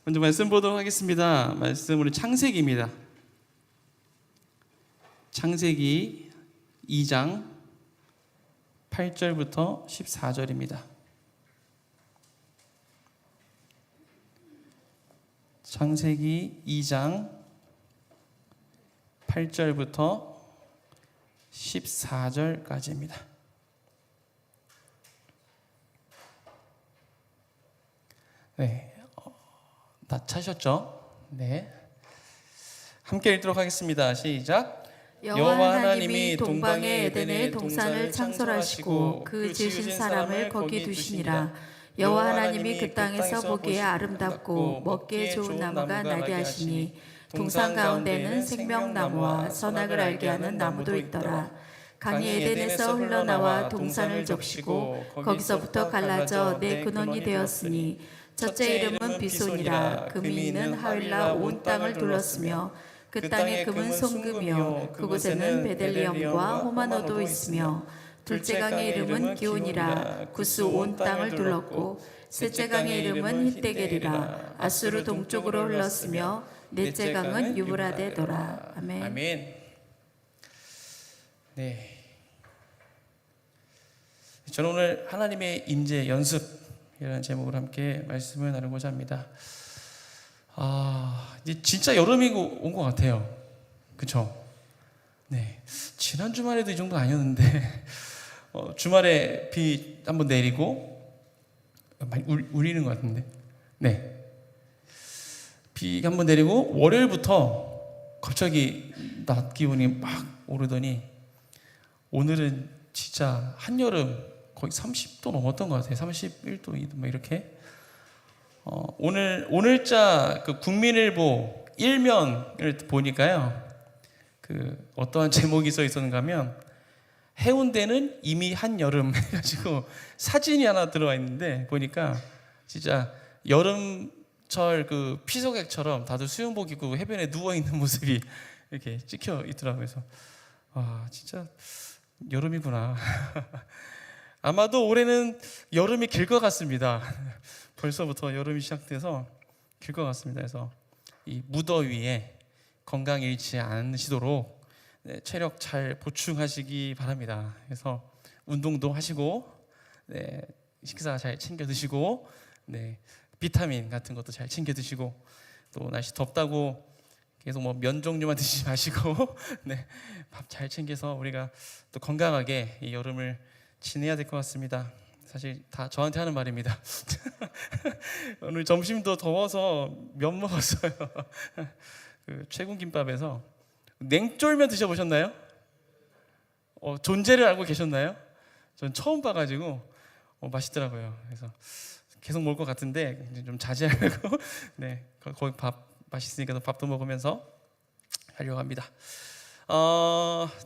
먼저 말씀 보도록 하겠습니다. 말씀으로 창세기입니다. 창세기 2장 8절부터 14절입니다. 창세기 2장 8절부터 14절까지입니다. 네, 다 찾으셨죠? 네, 함께 읽도록 하겠습니다. 시작. 여호와 하나님이 동방의 에덴에 동산을 창설하시고 그 지으신 사람을 거기 두시니라. 여호와 하나님이 그 땅에서 보기에 아름답고 먹기에 좋은 나무가 나게 하시니 동산 가운데는 생명나무와 선악을 알게 하는 나무도 있더라. 강이 에덴에서 흘러나와 동산을 적시고 거기서부터 갈라져 네 근원이 되었으니 첫째 이름은 비손이라. 금이 있는 하윌라 온 땅을 둘렀으며 그 땅의 금은 송금이요 그곳에는 베델리엄과 호마노도 있으며 둘째 강의 이름은 기온이라. 구스 온 땅을 둘렀고 셋째 강의 이름은 hit데겔이라. 아수르 동쪽으로 흘렀으며 넷째 강은 유브라데더라. 아멘. 아멘. 네, 저는 오늘 하나님의 임재 연습이라는 제목으로 함께 말씀을 나누고자 합니다. 이제 진짜 여름이 온 것 같아요. 그쵸? 네. 지난 주말에도 이 정도 아니었는데, 주말에 비 한번 내리고, 많이 울리는 것 같은데. 네. 비 한번 내리고, 월요일부터 갑자기 낮 기온이 막 오르더니, 오늘은 진짜 한여름 거의 30도 넘었던 것 같아요. 31도, 2도, 뭐 이렇게. 오늘자 그 국민일보 1면을 보니까요, 그 어떠한 제목이 써 있었는가 하면 해운대는 이미 한여름 해가지고 사진이 하나 들어와 있는데 보니까 진짜 여름철 그 피서객처럼 다들 수영복 입고 해변에 누워 있는 모습이 이렇게 찍혀 있더라고요. 그래서 진짜 여름이구나. 아마도 올해는 여름이 길 것 같습니다. 벌써부터 여름이 시작돼서 길 것 같습니다. 그래서 이 무더위에 건강 잃지 않으시도록 체력 잘 보충하시기 바랍니다. 그래서 운동도 하시고, 식사 잘 챙겨 드시고, 비타민 같은 것도 잘 챙겨 드시고, 또 날씨 덥다고 계속 뭐 면 종류만 드시지 마시고, 밥 잘 챙겨서 우리가 또 건강하게 이 여름을 지내야 될 것 같습니다. 사실 다 저한테 하는 말입니다. 오늘 점심도 더워서 면 먹었어요. 그 최군김밥에서 냉쫄면 드셔보셨나요? 존재를 알고 계셨나요? 전 처음 봐가지고 맛있더라고요. 그래서 계속 먹을 것 같은데 이제 좀 자제하려고 거기 밥 맛있으니까 밥도 먹으면서 하려고 합니다.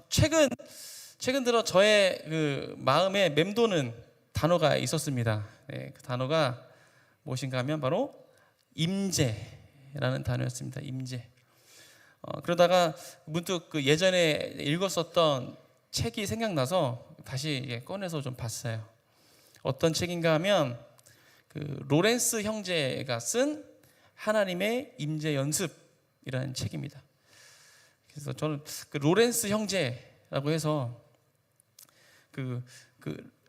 최근 들어 저의 그 마음에 맴도는 단어가 있었습니다. 그 단어가 무엇인가 하면 바로 임재라는 단어였습니다. 임재. 그러다가 문득 그 예전에 읽었었던 책이 생각나서 다시 꺼내서 좀 봤어요. 어떤 책인가 하면 그 로렌스 형제가 쓴 하나님의 임재 연습이라는 책입니다. 그래서 저는 그 로렌스 형제라고 해서 그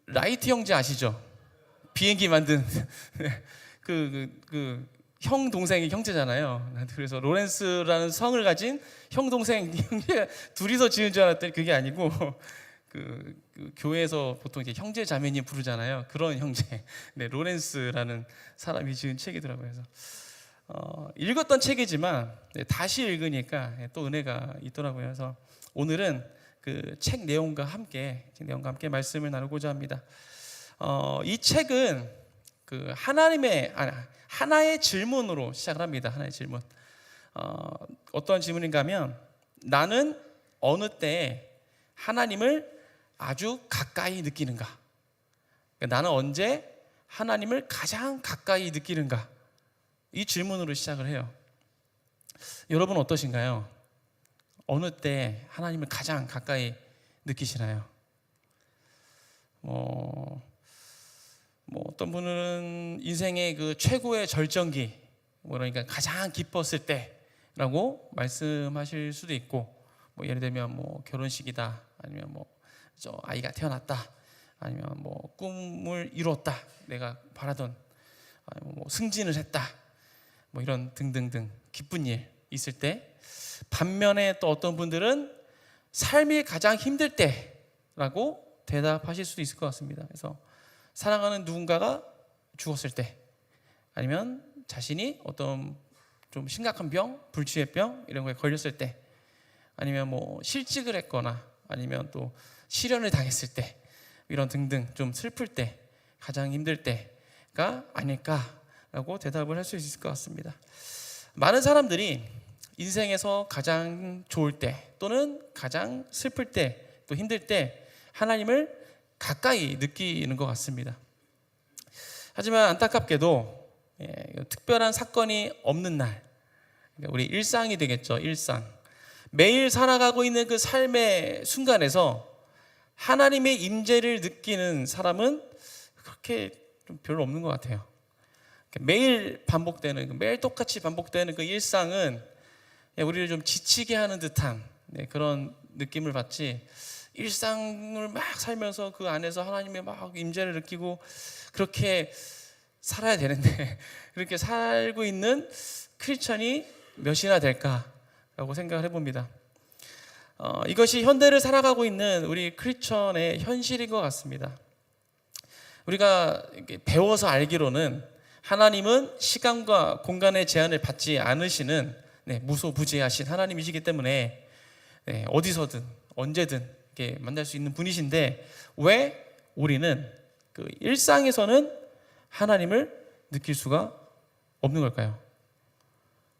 라이트 형제 아시죠? 비행기 만든 형 동생이 형제잖아요. 그래서 로렌스라는 성을 가진 형 동생 형제 둘이서 지은 줄 알았더니 그게 아니고 그 교회에서 보통 이렇게 형제 자매님 부르잖아요. 그런 형제. 로렌스라는 사람이 지은 책이더라고요. 그래서 읽었던 책이지만 다시 읽으니까 또 은혜가 있더라고요. 그래서 오늘은 그 책 내용과 함께 말씀을 나누고자 합니다. 이 책은 그 하나의 질문으로 시작을 합니다. 하나의 질문. 어떤 질문인가 하면 나는 어느 때에 하나님을 아주 가까이 느끼는가? 그러니까 나는 언제 하나님을 가장 가까이 느끼는가? 이 질문으로 시작을 해요. 여러분 어떠신가요? 어느 때 하나님을 가장 가까이 느끼시나요? 어떤 분은 인생의 그 최고의 절정기, 뭐 그러니까 가장 기뻤을 때라고 말씀하실 수도 있고, 뭐 예를 들면 뭐 결혼식이다, 아니면 뭐 저 아이가 태어났다, 아니면 뭐 꿈을 이뤘다, 내가 바라던, 아니면 뭐 승진을 했다, 뭐 이런 등등등 기쁜 일 있을 때, 반면에 또 어떤 분들은 삶이 가장 힘들 때라고 대답하실 수도 있을 것 같습니다. 그래서 사랑하는 누군가가 죽었을 때, 아니면 자신이 어떤 좀 심각한 병, 불치의 병 이런 거에 걸렸을 때, 아니면 뭐 실직을 했거나 아니면 또 실연을 당했을 때, 이런 등등 좀 슬플 때, 가장 힘들 때가 아닐까라고 대답을 할 수 있을 것 같습니다. 많은 사람들이 인생에서 가장 좋을 때 또는 가장 슬플 때, 또 힘들 때 하나님을 가까이 느끼는 것 같습니다. 하지만 안타깝게도 특별한 사건이 없는 날, 그러니까 우리 일상이 되겠죠. 일상, 매일 살아가고 있는 그 삶의 순간에서 하나님의 임재를 느끼는 사람은 그렇게 좀 별로 없는 것 같아요. 매일 반복되는, 매일 똑같이 반복되는 그 일상은 우리를 좀 지치게 하는 듯한 그런 느낌을 받지, 일상을 막 살면서 그 안에서 하나님의 막 임재를 느끼고 그렇게 살아야 되는데 그렇게 살고 있는 크리스천이 몇이나 될까라고 생각을 해봅니다. 이것이 현대를 살아가고 있는 우리 크리스천의 현실인 것 같습니다. 우리가 배워서 알기로는 하나님은 시간과 공간의 제한을 받지 않으시는 무소부재하신 하나님이시기 때문에 어디서든 언제든 이렇게 만날 수 있는 분이신데, 왜 우리는 그 일상에서는 하나님을 느낄 수가 없는 걸까요?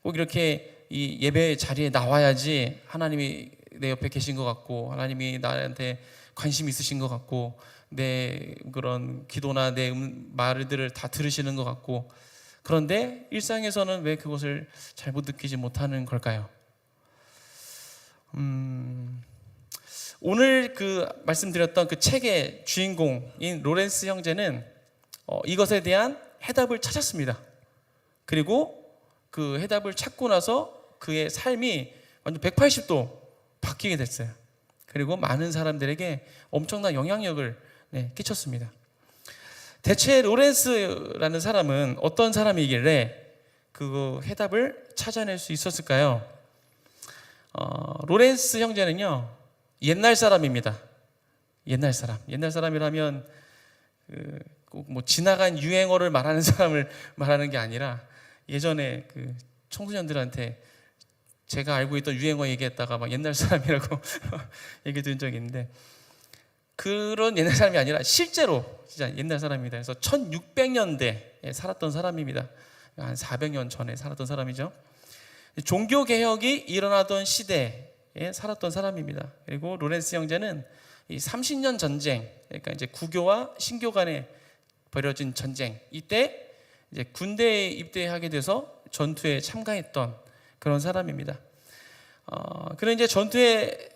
꼭 이렇게 이 예배 자리에 나와야지 하나님이 내 옆에 계신 것 같고, 하나님이 나한테 관심 있으신 것 같고, 내 그런 기도나 내 말들을 다 들으시는 것 같고, 그런데 일상에서는 왜 그것을 잘 못 느끼지 못하는 걸까요? 오늘 그 말씀드렸던 그 책의 주인공인 로렌스 형제는 이것에 대한 해답을 찾았습니다. 그리고 그 해답을 찾고 나서 그의 삶이 완전 180도 바뀌게 됐어요. 그리고 많은 사람들에게 엄청난 영향력을 끼쳤습니다. 대체 로렌스라는 사람은 어떤 사람이길래 그 해답을 찾아낼 수 있었을까요? 로렌스 형제는요, 옛날 사람입니다. 옛날 사람이라면 꼭 뭐 지나간 유행어를 말하는 사람을 말하는 게 아니라, 예전에 그 청소년들한테 제가 알고 있던 유행어 얘기했다가 막 옛날 사람이라고 얘기 들은 적이 있는데, 그런 옛날 사람이 아니라 실제로 진짜 옛날 사람입니다. 그래서 1600년대에 살았던 사람입니다. 한 400년 전에 살았던 사람이죠. 종교 개혁이 일어나던 시대에 살았던 사람입니다. 그리고 로렌스 형제는 이 30년 전쟁, 그러니까 이제 구교와 신교 간에 벌어진 전쟁, 이때 이제 군대에 입대하게 돼서 전투에 참가했던 그런 사람입니다. 그런 이제 전투에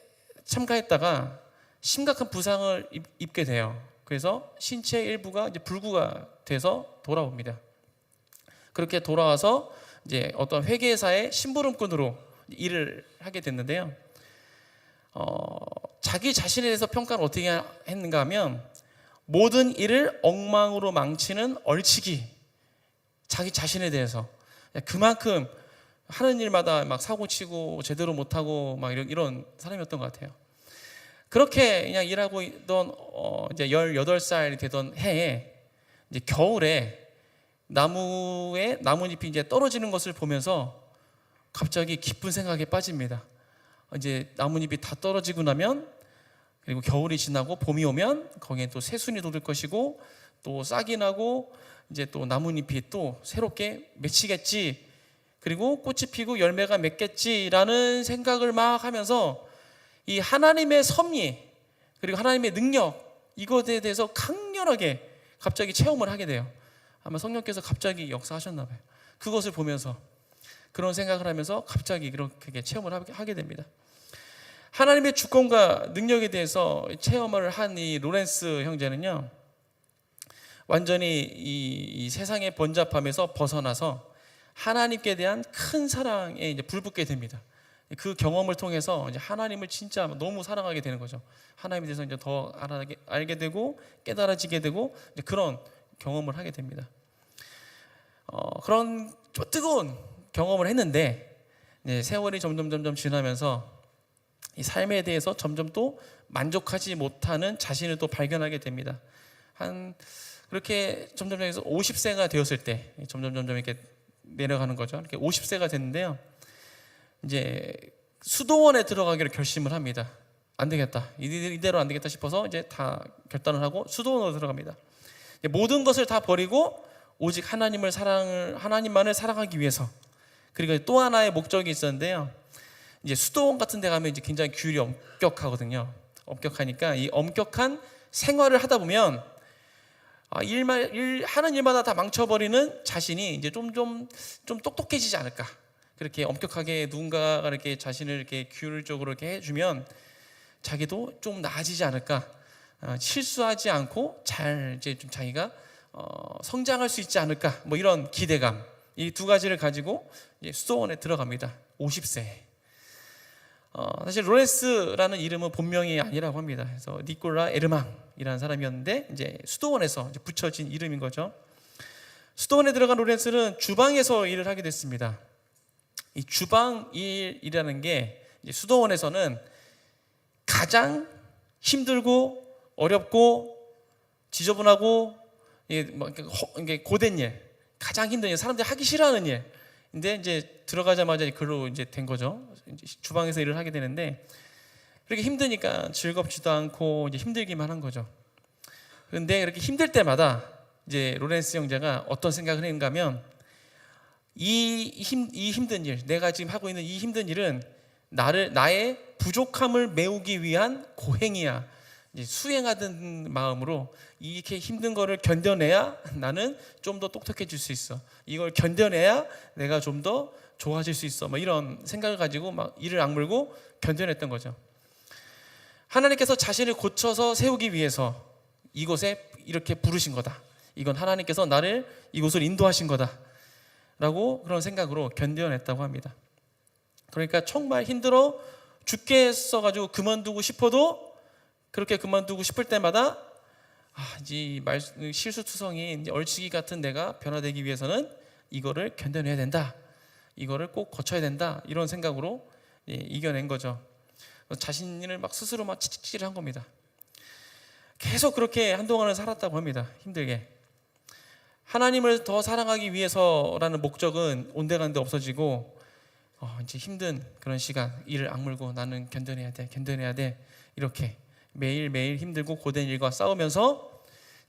참가했다가 심각한 부상을 입게 돼요. 그래서 신체 일부가 이제 불구가 돼서 돌아옵니다. 그렇게 돌아와서 이제 어떤 회계사의 심부름꾼으로 일을 하게 됐는데요. 자기 자신에 대해서 평가를 어떻게 했는가 하면, 모든 일을 엉망으로 망치는 얼치기, 자기 자신에 대해서 그만큼 하는 일마다 막 사고치고 제대로 못하고 막 이런 사람이었던 것 같아요. 그렇게 그냥 일하고 있던 이제 18살 되던 해에 이제 겨울에 나무에 나뭇잎이 이제 떨어지는 것을 보면서 갑자기 깊은 생각에 빠집니다. 이제 나뭇잎이 다 떨어지고 나면, 그리고 겨울이 지나고 봄이 오면 거기에 또 새순이 돋을 것이고, 또 싹이 나고 이제 또 나뭇잎이 또 새롭게 맺히겠지, 그리고 꽃이 피고 열매가 맺겠지라는 생각을 막 하면서 이 하나님의 섭리 그리고 하나님의 능력, 이것에 대해서 강렬하게 갑자기 체험을 하게 돼요. 아마 성령께서 갑자기 역사하셨나 봐요. 그것을 보면서 그런 생각을 하면서 갑자기 그렇게 체험을 하게 됩니다. 하나님의 주권과 능력에 대해서 체험을 한 이 로렌스 형제는요, 완전히 이 세상의 번잡함에서 벗어나서 하나님께 대한 큰 사랑에 이제 불붙게 됩니다. 그 경험을 통해서 이제 하나님을 진짜 너무 사랑하게 되는 거죠. 하나님에 대해서 이제 더 알게 되고 깨달아지게 되고 이제 그런 경험을 하게 됩니다. 그런 좀 뜨거운 경험을 했는데 이제 세월이 점점 지나면서 이 삶에 대해서 점점 또 만족하지 못하는 자신을 또 발견하게 됩니다. 그렇게 점점 해서 50세가 되었을 때 점점 이렇게 내려가는 거죠. 이렇게 50세가 됐는데요. 이제 수도원에 들어가기로 결심을 합니다. 안 되겠다. 이대로 안 되겠다 싶어서 이제 다 결단을 하고 수도원으로 들어갑니다. 모든 것을 다 버리고 오직 하나님만을 사랑하기 위해서. 그리고 또 하나의 목적이 있었는데요. 이제 수도원 같은 데 가면 이제 굉장히 규율이 엄격하거든요. 엄격하니까 이 엄격한 생활을 하다 보면 하는 일마다 다 망쳐버리는 자신이 이제 좀 똑똑해지지 않을까. 그렇게 엄격하게 누군가가 이렇게 자신을 이렇게 규율적으로 이렇게 해주면 자기도 좀 나아지지 않을까. 실수하지 않고 잘 이제 좀 자기가 성장할 수 있지 않을까. 뭐 이런 기대감. 이 두 가지를 가지고 이제 수도원에 들어갑니다. 50세. 사실 로렌스라는 이름은 본명이 아니라고 합니다. 그래서 니콜라 에르망이라는 사람이었는데 이제 수도원에서 이제 붙여진 이름인 거죠. 수도원에 들어간 로렌스는 주방에서 일을 하게 됐습니다. 이 주방 일이라는 게 이제 수도원에서는 가장 힘들고 어렵고 지저분하고 이게 고된 일, 가장 힘든 일, 사람들이 하기 싫어하는 일. 근데 이제 들어가자마자 그로 이제 된 거죠. 이제 주방에서 일을 하게 되는데 그렇게 힘드니까 즐겁지도 않고 이제 힘들기만 한 거죠. 그런데 그렇게 힘들 때마다 이제 로렌스 형제가 어떤 생각을 했는가 하면 이 힘든 일, 내가 지금 하고 있는 이 힘든 일은 나의 부족함을 메우기 위한 고행이야. 이제 수행하던 마음으로 이렇게 힘든 거를 견뎌내야 나는 좀 더 똑똑해질 수 있어. 이걸 견뎌내야 내가 좀 더 좋아질 수 있어. 뭐 이런 생각을 가지고 막 이를 악물고 견뎌냈던 거죠. 하나님께서 자신을 고쳐서 세우기 위해서 이곳에 이렇게 부르신 거다. 이건 하나님께서 나를 이곳을 인도하신 거다. 라고 그런 생각으로 견뎌냈다고 합니다. 그러니까 정말 힘들어 죽겠어가지고 그만두고 싶어도 그렇게 그만두고 싶을 때마다 이제 실수투성이 이제 얼치기 같은 내가 변화되기 위해서는 이거를 견뎌내야 된다. 이거를 꼭 거쳐야 된다. 이런 생각으로 이겨낸 거죠. 자신을 막 스스로 막 치질한 겁니다. 계속 그렇게 한동안을 살았다고 합니다. 힘들게. 하나님을 더 사랑하기 위해서라는 목적은 온데간데 없어지고 이제 힘든 그런 시간, 일을 악물고 나는 견뎌내야 돼. 이렇게 매일매일 힘들고 고된 일과 싸우면서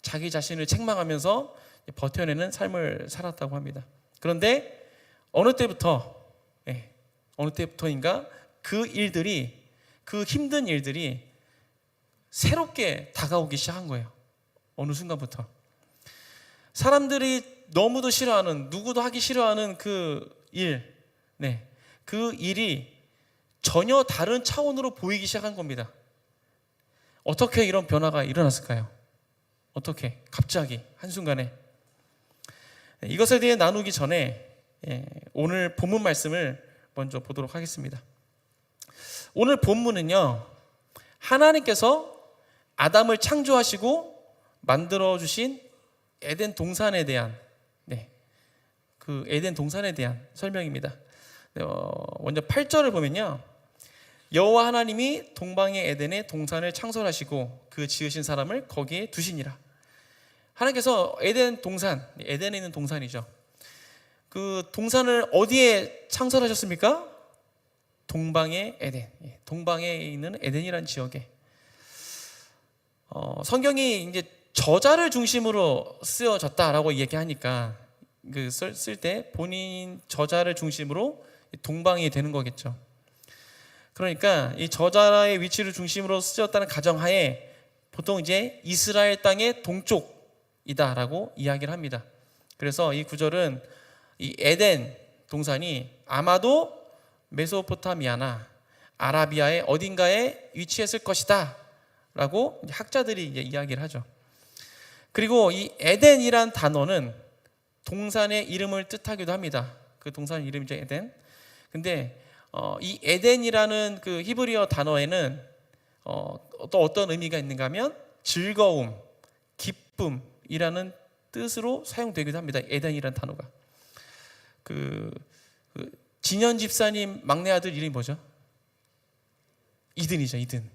자기 자신을 책망하면서 버텨내는 삶을 살았다고 합니다. 그런데 어느 때부터인가 그 힘든 일들이 새롭게 다가오기 시작한 거예요. 어느 순간부터. 사람들이 너무도 싫어하는, 누구도 하기 싫어하는 그 일이 전혀 다른 차원으로 보이기 시작한 겁니다. 어떻게 이런 변화가 일어났을까요? 어떻게? 갑자기 한순간에. 이것에 대해 나누기 전에 오늘 본문 말씀을 먼저 보도록 하겠습니다. 오늘 본문은요, 하나님께서 아담을 창조하시고 만들어주신 에덴 동산에 대한 그 에덴 동산에 대한 설명입니다. 먼저 8절을 보면요, 여호와 하나님이 동방의 에덴에 동산을 창설하시고 그 지으신 사람을 거기에 두시니라. 하나님께서 에덴 동산, 에덴에 있는 동산이죠. 그 동산을 어디에 창설하셨습니까? 동방의 에덴, 동방에 있는 에덴이라는 지역에. 성경이 이제 저자를 중심으로 쓰여졌다라고 얘기하니까 그 쓸 때 본인 저자를 중심으로 동방이 되는 거겠죠. 그러니까 이 저자의 위치를 중심으로 쓰였다는 가정하에 보통 이제 이스라엘 땅의 동쪽이다라고 이야기를 합니다. 그래서 이 구절은 이 에덴 동산이 아마도 메소포타미아나 아라비아의 어딘가에 위치했을 것이다 라고 학자들이 이제 이야기를 하죠. 그리고 이 에덴이란 단어는 동산의 이름을 뜻하기도 합니다. 그 동산 이름이죠, 에덴. 근데 이 에덴이라는 그 히브리어 단어에는 또 어떤 의미가 있는가 하면 즐거움, 기쁨이라는 뜻으로 사용되기도 합니다. 에덴이라는 단어가. 그 진현 집사님 막내 아들 이름이 뭐죠? 이든이죠, 이든.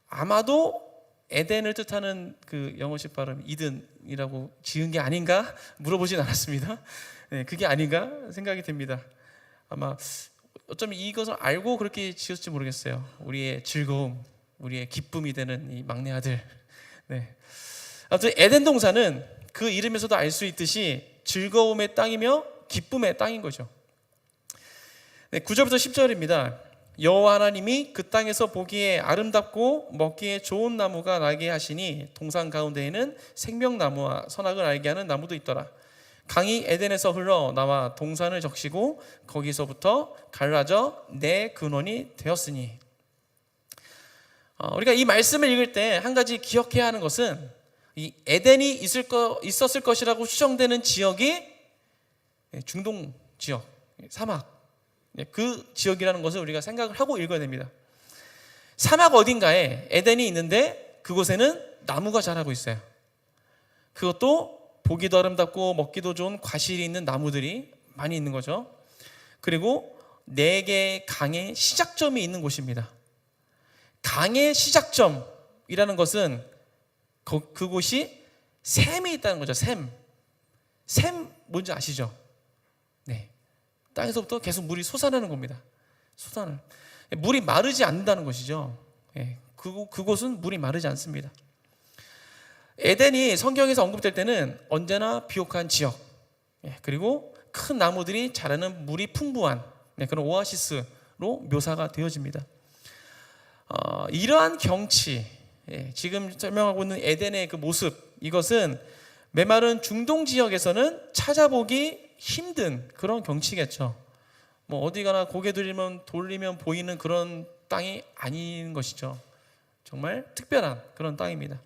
아마도 에덴을 뜻하는 그 영어식 발음 이든이라고 지은 게 아닌가 물어보진 않았습니다. 네, 그게 아닌가 생각이 듭니다. 아마 어쩌면 이것을 알고 그렇게 지었을지 모르겠어요. 우리의 즐거움, 우리의 기쁨이 되는 이 막내 아들. 네. 아무튼 에덴 동산은 그 이름에서도 알 수 있듯이 즐거움의 땅이며 기쁨의 땅인 거죠. 네, 9절부터 10절입니다. 여호와 하나님이 그 땅에서 보기에 아름답고 먹기에 좋은 나무가 나게 하시니 동산 가운데에는 생명나무와 선악을 알게 하는 나무도 있더라. 강이 에덴에서 흘러 나와 동산을 적시고 거기서부터 갈라져 내 근원이 되었으니. 우리가 이 말씀을 읽을 때 한 가지 기억해야 하는 것은 이 에덴이 있었을 것이라고 추정되는 지역이 중동 지역, 사막, 그 지역이라는 것을 우리가 생각을 하고 읽어야 됩니다. 사막 어딘가에 에덴이 있는데 그곳에는 나무가 자라고 있어요. 그것도 보기도 아름답고 먹기도 좋은 과실이 있는 나무들이 많이 있는 거죠. 그리고 4개의 강의 시작점이 있는 곳입니다. 강의 시작점이라는 것은 그곳이 샘이 있다는 거죠. 샘 뭔지 아시죠? 네. 땅에서부터 계속 물이 솟아나는 겁니다. 솟아나는. 물이 마르지 않는다는 것이죠. 네. 그곳은 물이 마르지 않습니다. 에덴이 성경에서 언급될 때는 언제나 비옥한 지역, 그리고 큰 나무들이 자라는 물이 풍부한 그런 오아시스로 묘사가 되어집니다. 이러한 경치, 지금 설명하고 있는 에덴의 그 모습, 이것은 메마른 중동 지역에서는 찾아보기 힘든 그런 경치겠죠. 뭐 어디 가나 고개 돌리면 보이는 그런 땅이 아닌 것이죠. 정말 특별한 그런 땅입니다.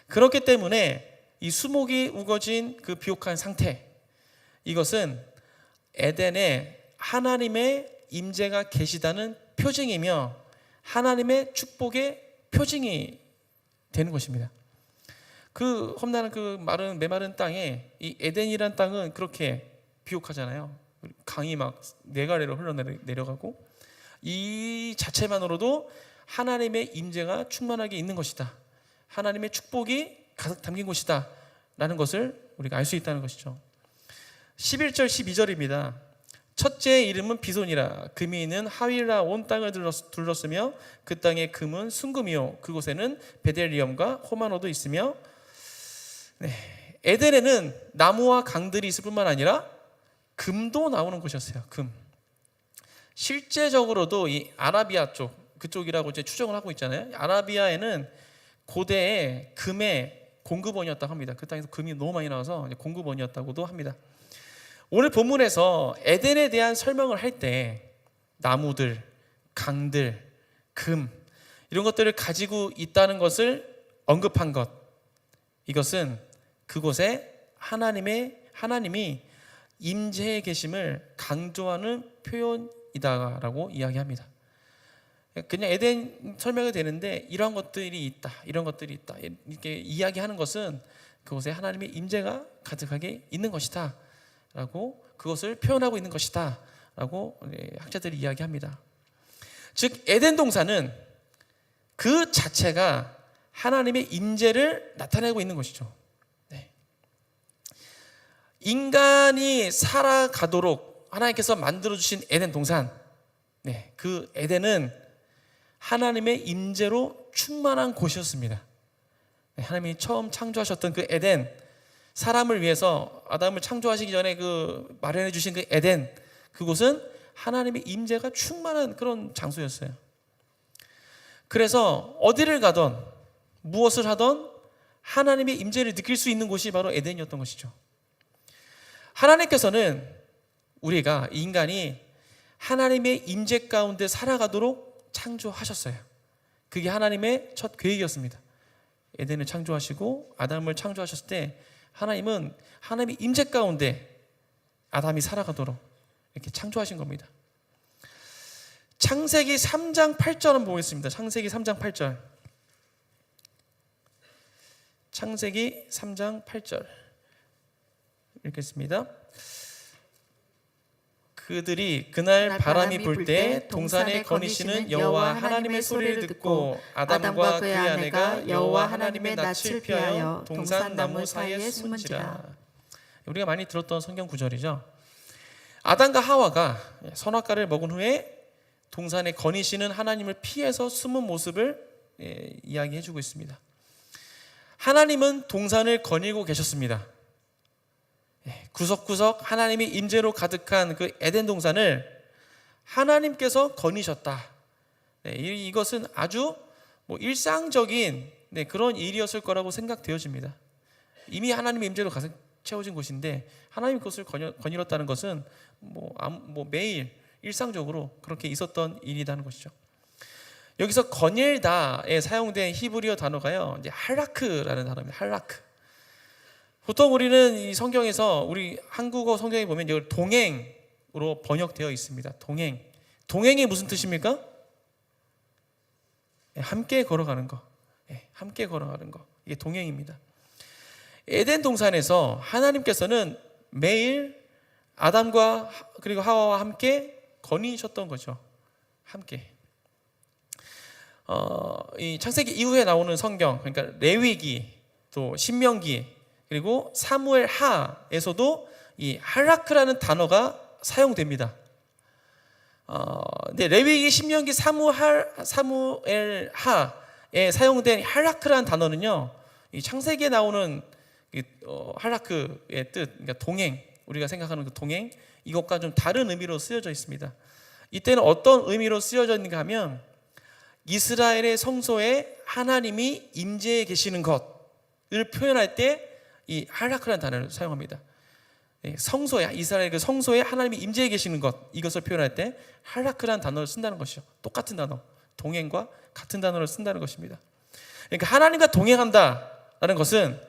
그렇기 때문에 이 수목이 우거진 그 비옥한 상태, 이것은 에덴에 하나님의 임재가 계시다는 표징이며 하나님의 축복의 표징이 되는 것입니다. 그 험난한 그 메마른 땅에 이 에덴이란 땅은 그렇게 비옥하잖아요. 강이 막 4가래로 흘러내려가고, 이 자체만으로도 하나님의 임재가 충만하게 있는 것이다, 하나님의 축복이 가득 담긴 곳이다 라는 것을 우리가 알 수 있다는 것이죠. 11절 12절입니다. 첫째의 이름은 비손이라. 금이 있는 하윌라 온 땅을 둘렀으며 그 땅의 금은 순금이요 그곳에는 베델리엄과 호마노도 있으며. 에덴에는 나무와 강들이 있을 뿐만 아니라 금도 나오는 곳이었어요. 금. 실제적으로도 이 아라비아 그쪽이라고 이제 추정을 하고 있잖아요. 아라비아에는 고대에 금의 공급원이었다고 합니다. 그 땅에서 금이 너무 많이 나와서 공급원이었다고도 합니다. 오늘 본문에서 에덴에 대한 설명을 할 때 나무들, 강들, 금 이런 것들을 가지고 있다는 것을 언급한 것, 이것은 그곳에 하나님이 임재해 계심을 강조하는 표현이다라고 이야기합니다. 그냥 에덴 설명이 되는데 이러한 것들이 있다, 이런 것들이 있다 이렇게 이야기하는 것은 그곳에 하나님의 임재가 가득하게 있는 것이다 라고, 그것을 표현하고 있는 것이다 라고 학자들이 이야기합니다. 즉 에덴 동산은 그 자체가 하나님의 임재를 나타내고 있는 것이죠. 인간이 살아가도록 하나님께서 만들어주신 에덴 동산, 그 에덴은 하나님의 임재로 충만한 곳이었습니다. 하나님이 처음 창조하셨던 그 에덴, 사람을 위해서 아담을 창조하시기 전에 그 마련해 주신 그 에덴, 그곳은 하나님의 임재가 충만한 그런 장소였어요. 그래서 어디를 가던 무엇을 하던 하나님의 임재를 느낄 수 있는 곳이 바로 에덴이었던 것이죠. 하나님께서는 우리가, 인간이 하나님의 임재 가운데 살아가도록 창조하셨어요. 그게 하나님의 첫 계획이었습니다. 에덴을 창조하시고 아담을 창조하셨을 때 하나님은 하나님의 임재 가운데 아담이 살아가도록, 이렇게 창조하신 겁니다. 창세기 3장 8절 한번 보겠습니다. 창세기 3장 8절. 창세기 3장 8절 읽겠습니다. 그들이 그날 바람이 불 때 동산에 거니시는 여호와 하나님의 소리를 듣고 아담과 그의 아내가 여호와 하나님의 낯을 피하여 동산 나무 사이에 숨은지라. 우리가 많이 들었던 성경 구절이죠. 아담과 하와가 선악과를 먹은 후에 동산에 거니시는 하나님을 피해서 숨은 모습을 이야기해주고 있습니다. 하나님은 동산을 거닐고 계셨습니다. 구석구석 하나님의 임재로 가득한 그 에덴 동산을 하나님께서 거니셨다. 이것은 아주 일상적인 그런 일이었을 거라고 생각되어집니다. 이미 하나님의 임재로 가득 채워진 곳인데 하나님 그것을 거닐었다는 것은 매일 일상적으로 그렇게 있었던 일이라는 것이죠. 여기서 거닐다에 사용된 히브리어 단어가요, 이제 할라크라는 단어입니다. 할라크. 보통 우리는 이 성경에서 우리 한국어 성경에 보면 이걸 동행으로 번역되어 있습니다. 동행. 동행이 무슨 뜻입니까? 함께 걸어가는 거. 함께 걸어가는 거. 이게 동행입니다. 에덴 동산에서 하나님께서는 매일 아담과 그리고 하와와 함께 거니셨던 거죠. 함께. 이 창세기 이후에 나오는 성경, 그러니까 레위기, 또 신명기, 그리고 사무엘 하에서도 이 할라크라는 단어가 사용됩니다. 근데 레위기, 신명기, 사무엘 하에 사용된 할라크라는 단어는요, 이 창세기에 나오는 할라크의 뜻, 그러니까 동행, 우리가 생각하는 그 동행, 이것과 좀 다른 의미로 쓰여져 있습니다. 이때는 어떤 의미로 쓰여져 있는가 하면 이스라엘의 성소에 하나님이 임재해 계시는 것을 표현할 때 이 할라크라는 단어를 사용합니다. 성소에, 이스라엘 그 성소에 하나님이 임재해 계시는 것, 이것을 표현할 때 할라크라는 단어를 쓴다는 것이죠. 똑같은 단어, 동행과 같은 단어를 쓴다는 것입니다. 그러니까 하나님과 동행한다라는 것은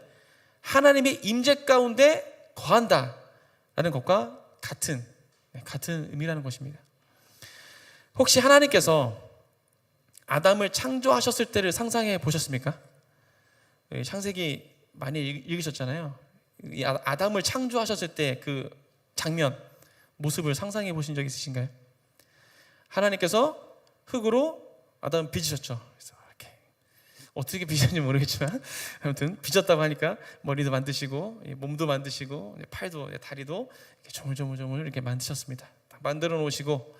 하나님의 임재 가운데 거한다라는 것과 같은 의미라는 것입니다. 혹시 하나님께서 아담을 창조하셨을 때를 상상해 보셨습니까? 창세기 많이 읽으셨잖아요. 아담을 창조하셨을 때 그 장면, 모습을 상상해 보신 적 있으신가요? 하나님께서 흙으로 아담을 빚으셨죠. 그래서 이렇게 어떻게 빚었는지 모르겠지만 아무튼 빚었다고 하니까 머리도 만드시고 몸도 만드시고 팔도 다리도 이렇게 조물조물 이렇게 만드셨습니다. 딱 만들어 놓으시고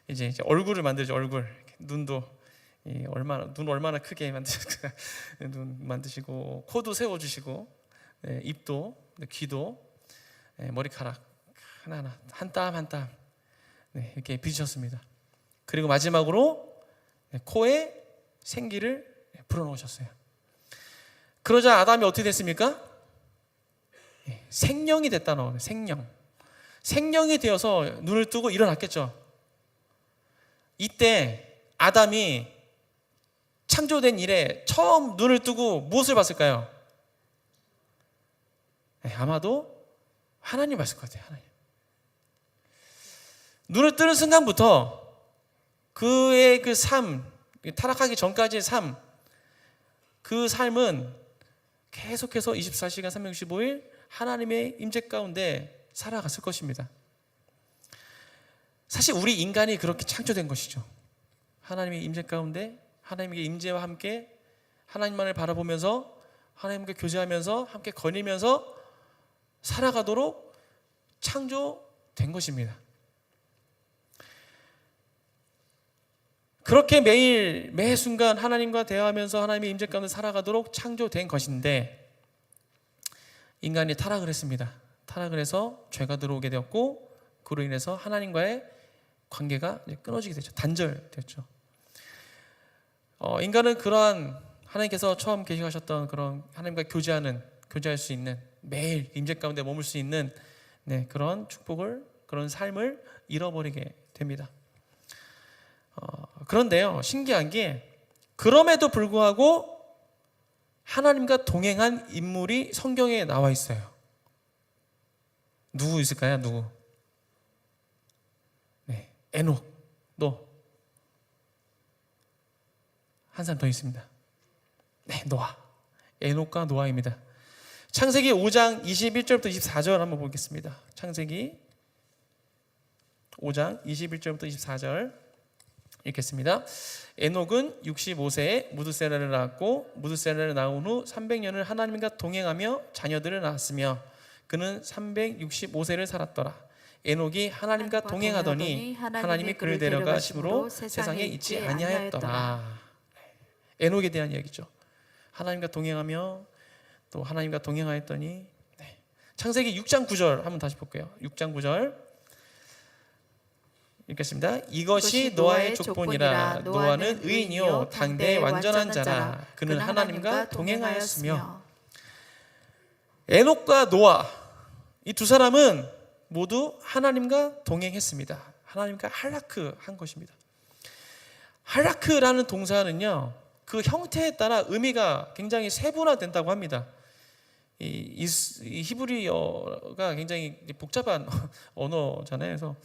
이제 얼굴을 만들죠. 얼굴, 눈도 눈 얼마나 크게 만드실까? 눈 만드시고 코도 세워주시고 입도, 귀도, 머리카락 하나하나 한 땀 한 땀 이렇게 빚으셨습니다. 그리고 마지막으로 코에 생기를 불어넣으셨어요. 그러자 아담이 어떻게 됐습니까? 생령이 됐다는 거예요. 생령이 되어서 눈을 뜨고 일어났겠죠. 이때 아담이 창조된 이래 처음 눈을 뜨고 무엇을 봤을까요? 아마도 하나님 봤을 것 같아요. 하나님. 눈을 뜨는 순간부터 그의 그 삶, 타락하기 전까지의 삶, 그 삶은 계속해서 24시간 365일 하나님의 임재 가운데 살아갔을 것입니다. 사실 우리 인간이 그렇게 창조된 것이죠. 하나님의 임재 가운데 하나님의 임재와 함께 하나님만을 바라보면서 하나님과 교제하면서 함께 거니면서 살아가도록 창조된 것입니다. 그렇게 매일 매 순간 하나님과 대화하면서 하나님의 임재 가운데 살아가도록 창조된 것인데 인간이 타락을 했습니다. 타락을 해서 죄가 들어오게 되었고 그로 인해서 하나님과의 관계가 끊어지게 되죠. 단절됐죠. 인간은 그러한 하나님께서 처음 계시하셨던 그런 하나님과 교제할 수 있는 매일 임재 가운데 머물 수 있는 그런 축복을, 그런 삶을 잃어버리게 됩니다. 그런데요, 신기한 게 그럼에도 불구하고 하나님과 동행한 인물이 성경에 나와 있어요. 누구 있을까요? 누구? 에녹, 너. 한 사람 더 있습니다. 네, 노아. 에녹과 노아입니다. 창세기 5장 21절부터 24절 한번 보겠습니다. 창세기 5장 21절부터 24절 읽겠습니다. 에녹은 65세에 무드셀라를 낳았고 무드셀라를 낳은 후 300년을 하나님과 동행하며 자녀들을 낳았으며 그는 365세를 살았더라. 에녹이 하나님과 동행하더니 하나님이 그를 데려가심으로 세상에 있지 아니하였더라. 에녹에 대한 이야기죠. 하나님과 동행하며 또 하나님과 동행하였더니 창세기 6장 9절 한번 다시 볼게요. 6장 9절 읽겠습니다. 이것이 노아의 족본이라. 노아는 의인이요 당대의 완전한 자라. 그는 하나님과 동행하였으며. 에녹과 노아 이 두 사람은 모두 하나님과 동행했습니다. 하나님과 할라크 한 것입니다. 할라크라는 동사는요, 그 형태에 따라 의미가 굉장히 세분화된다고 합니다. 이 히브리어가 굉장히 복잡한 언어잖아요. 그래서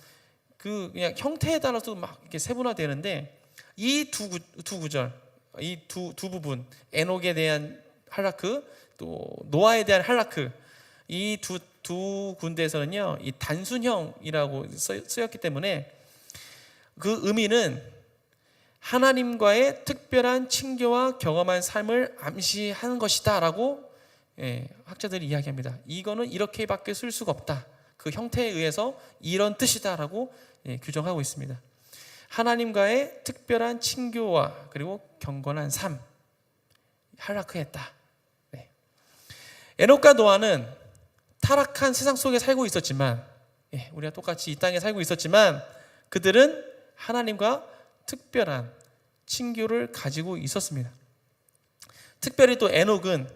그 그냥 형태에 따라서 막 이렇게 세분화되는데 이 두 구절, 이 두 부분, 에녹에 대한 할라크, 또 노아에 대한 할라크, 이 두 군데에서는요, 이 단순형이라고 쓰였기 때문에 그 의미는 하나님과의 특별한 친교와 경험한 삶을 암시하는 것이다라고 학자들이 이야기합니다. 이거는 이렇게밖에 쓸 수가 없다. 그 형태에 의해서 이런 뜻이다라고 규정하고 있습니다. 하나님과의 특별한 친교와 그리고 경건한 삶, 할라크했다. 에녹과 노아는 타락한 세상 속에 살고 있었지만, 우리가 똑같이 이 땅에 살고 있었지만 그들은 하나님과 특별한 친교를 가지고 있었습니다. 특별히 또 에녹은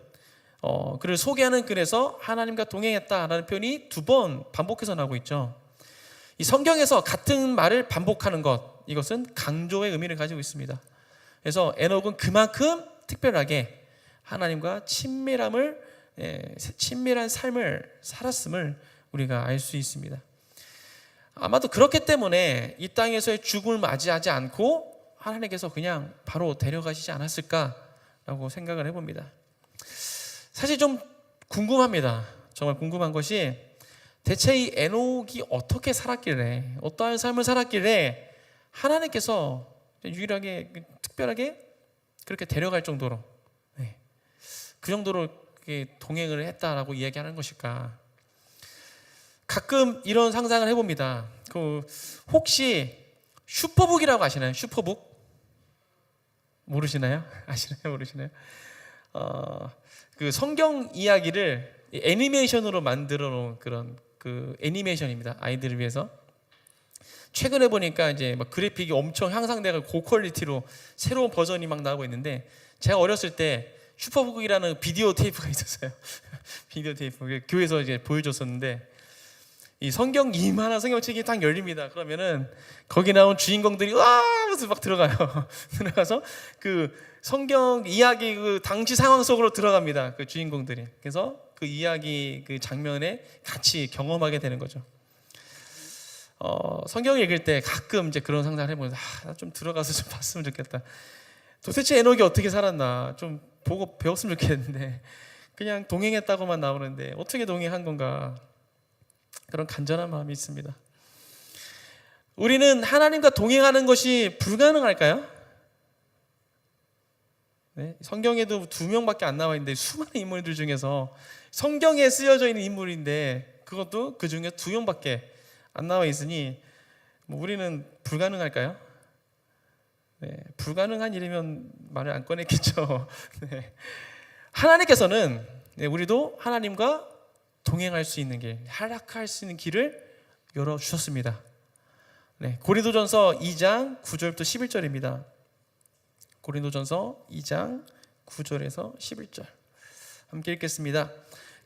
그를 소개하는 글에서 하나님과 동행했다라는 표현이 2번 반복해서 나오고 있죠. 이 성경에서 같은 말을 반복하는 것, 이것은 강조의 의미를 가지고 있습니다. 그래서 에녹은 그만큼 특별하게 하나님과 친밀한 삶을 살았음을 우리가 알 수 있습니다. 아마도 그렇기 때문에 이 땅에서의 죽음을 맞이하지 않고 하나님께서 그냥 바로 데려가시지 않았을까라고 생각을 해봅니다. 사실 좀 궁금합니다. 정말 궁금한 것이 대체 이 에녹이 어떻게 살았길래, 어떠한 삶을 살았길래 하나님께서 유일하게 특별하게 그렇게 데려갈 정도로 그 정도로 동행을 했다라고 이야기하는 것일까? 가끔 이런 상상을 해봅니다. 혹시 슈퍼북이라고 아시나요? 슈퍼북? 모르시나요? 아시나요? 모르시나요? 그 성경 이야기를 애니메이션으로 만들어 놓은 그런 그 애니메이션입니다. 아이들을 위해서. 최근에 보니까 이제 막 그래픽이 엄청 향상돼서 고퀄리티로 새로운 버전이 막 나오고 있는데, 제가 어렸을 때 슈퍼북이라는 비디오 테이프가 있었어요. 비디오 테이프 교회에서 이제 보여줬었는데, 이 성경 이만한 성경책이 딱 열립니다. 그러면은 거기 나온 주인공들이 와 하면서 막 들어가요. 들어가서 그 성경 이야기 그 당시 상황 속으로 들어갑니다. 그 주인공들이. 그래서 그 이야기 그 장면에 같이 경험하게 되는 거죠. 성경을 읽을 때 가끔 이제 그런 상상을 해보면서 나 좀 들어가서 좀 봤으면 좋겠다. 도대체 에녹이 어떻게 살았나 좀 보고 배웠으면 좋겠는데 그냥 동행했다고만 나오는데 어떻게 동행한 건가, 그런 간절한 마음이 있습니다. 우리는 하나님과 동행하는 것이 불가능할까요? 성경에도 2명밖에 안 나와 있는데 수많은 인물들 중에서 성경에 쓰여져 있는 인물인데 그것도 그 중에 2명밖에 안 나와 있으니 우리는 불가능할까요? 불가능한 일이면 말을 안 꺼냈겠죠. 하나님께서는 우리도 하나님과 동행할 수 있는 길, 할락할 수 있는 길을 열어주셨습니다. 고린도전서 2장 9절부터 11절입니다. 고린도전서 2장 9절에서 11절 함께 읽겠습니다.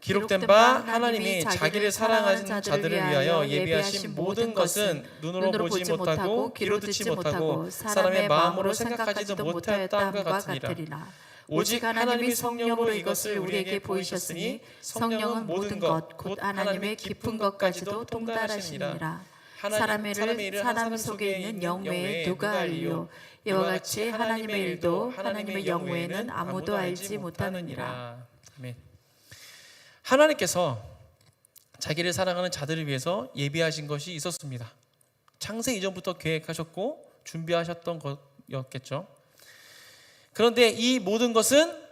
기록된 바 하나님이 자기를 사랑하는 자들을 위하여 예비하신 모든 것은 눈으로 보지 못하고 귀로 듣지 못하고 사람의 마음으로 생각하지도 못하였다함과 같으니라. 오직 하나님이 성령으로 이것을 우리에게 보이셨으니 성령은 모든 것 곧 하나님의 깊은 것까지도 통달하시니라. 사람의 일을 한 사람 속에 있는 영 외에 누가 알리요? 이와 같이 하나님의 일도 하나님의 영 외에는 아무도 알지 못하느니라. 아멘. 하나님께서 자기를 사랑하는 자들을 위해서 예비하신 것이 있었습니다. 창세 이전부터 계획하셨고 준비하셨던 것이었겠죠. 그런데 이 모든 것은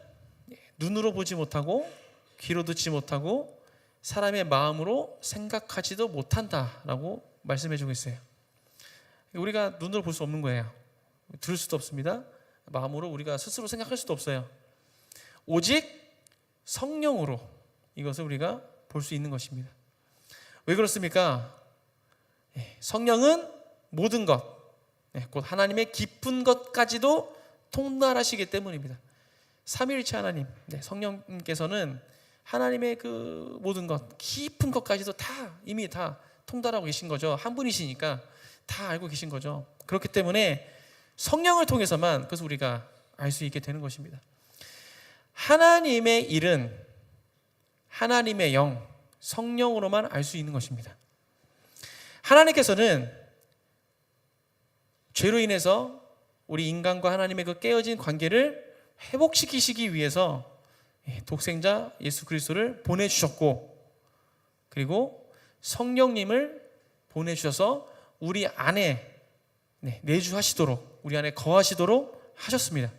눈으로 보지 못하고 귀로 듣지 못하고 사람의 마음으로 생각하지도 못한다라고 말씀해주고 있어요. 우리가 눈으로 볼 수 없는 거예요. 들을 수도 없습니다. 마음으로 우리가 스스로 생각할 수도 없어요. 오직 성령으로 이것을 우리가 볼 수 있는 것입니다. 왜 그렇습니까? 성령은 모든 것, 곧 하나님의 깊은 것까지도 통달하시기 때문입니다. 삼위일체 하나님, 성령님께서는 하나님의 그 모든 것, 깊은 것까지도 다 이미 다 통달하고 계신 거죠. 한 분이시니까 다 알고 계신 거죠. 그렇기 때문에 성령을 통해서만 그것을 우리가 알 수 있게 되는 것입니다. 하나님의 일은 하나님의 영, 성령으로만 알 수 있는 것입니다. 하나님께서는 죄로 인해서 우리 인간과 하나님의 그 깨어진 관계를 회복시키시기 위해서 독생자 예수 그리스도를 보내주셨고, 그리고 성령님을 보내주셔서 우리 안에 내주하시도록, 우리 안에 거하시도록 하셨습니다.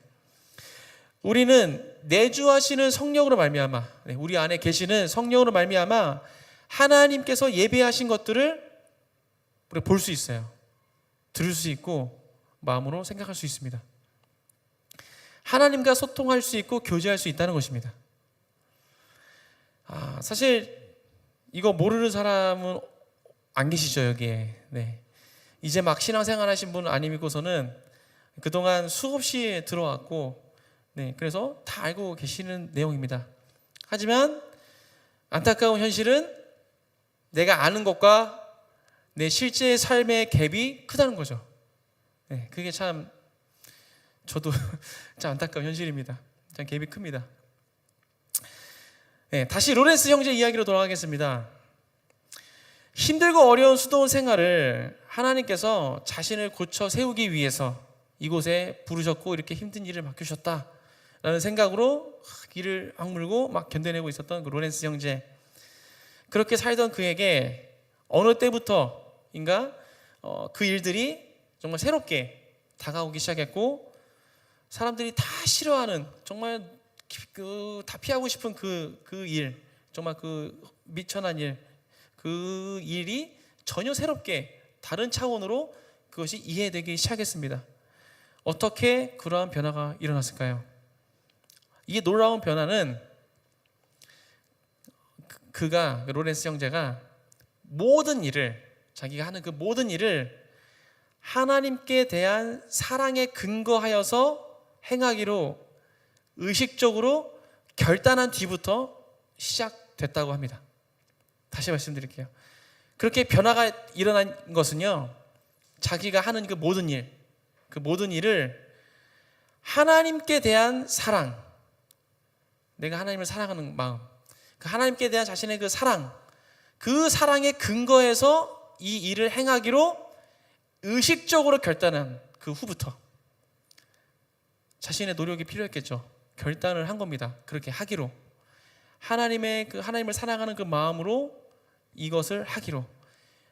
우리는 내주하시는 성령으로 말미암아, 우리 안에 계시는 성령으로 말미암아 하나님께서 예배하신 것들을 우리가 볼 수 있어요. 들을 수 있고 마음으로 생각할 수 있습니다. 하나님과 소통할 수 있고 교제할 수 있다는 것입니다. 사실 이거 모르는 사람은 안 계시죠, 여기에. 이제 막 신앙생활 하신 분 아니고서는 그동안 수없이 들어왔고, 그래서 다 알고 계시는 내용입니다. 하지만 안타까운 현실은 내가 아는 것과 내 실제 삶의 갭이 크다는 거죠. 그게 참 저도 참 안타까운 현실입니다. 참 갭이 큽니다. 다시 로렌스 형제 이야기로 돌아가겠습니다. 힘들고 어려운 수도원 생활을 하나님께서 자신을 고쳐 세우기 위해서 이곳에 부르셨고 이렇게 힘든 일을 맡기셨다라는 생각으로 길을 악물고 막 견뎌내고 있었던 그 로렌스 형제, 그렇게 살던 그에게 어느 때부터인가 그 일들이 정말 새롭게 다가오기 시작했고, 사람들이 다 싫어하는, 정말 다 피하고 싶은 그 일, 정말 그 미천한 일, 그 일이 전혀 새롭게 다른 차원으로 그것이 이해되기 시작했습니다. 어떻게 그러한 변화가 일어났을까요? 이게 놀라운 변화는 그가, 로렌스 형제가 모든 일을, 자기가 하는 그 모든 일을 하나님께 대한 사랑에 근거하여서 행하기로 의식적으로 결단한 뒤부터 시작됐다고 합니다. 다시 말씀드릴게요. 그렇게 변화가 일어난 것은요, 자기가 하는 그 모든 일을 하나님께 대한 사랑, 내가 하나님을 사랑하는 마음, 그 하나님께 대한 자신의 그 사랑, 그 사랑에 근거해서 이 일을 행하기로 의식적으로 결단한 그 후부터 자신의 노력이 필요했겠죠. 결단을 한 겁니다. 그렇게 하기로, 하나님을 사랑하는 그 마음으로 이것을 하기로,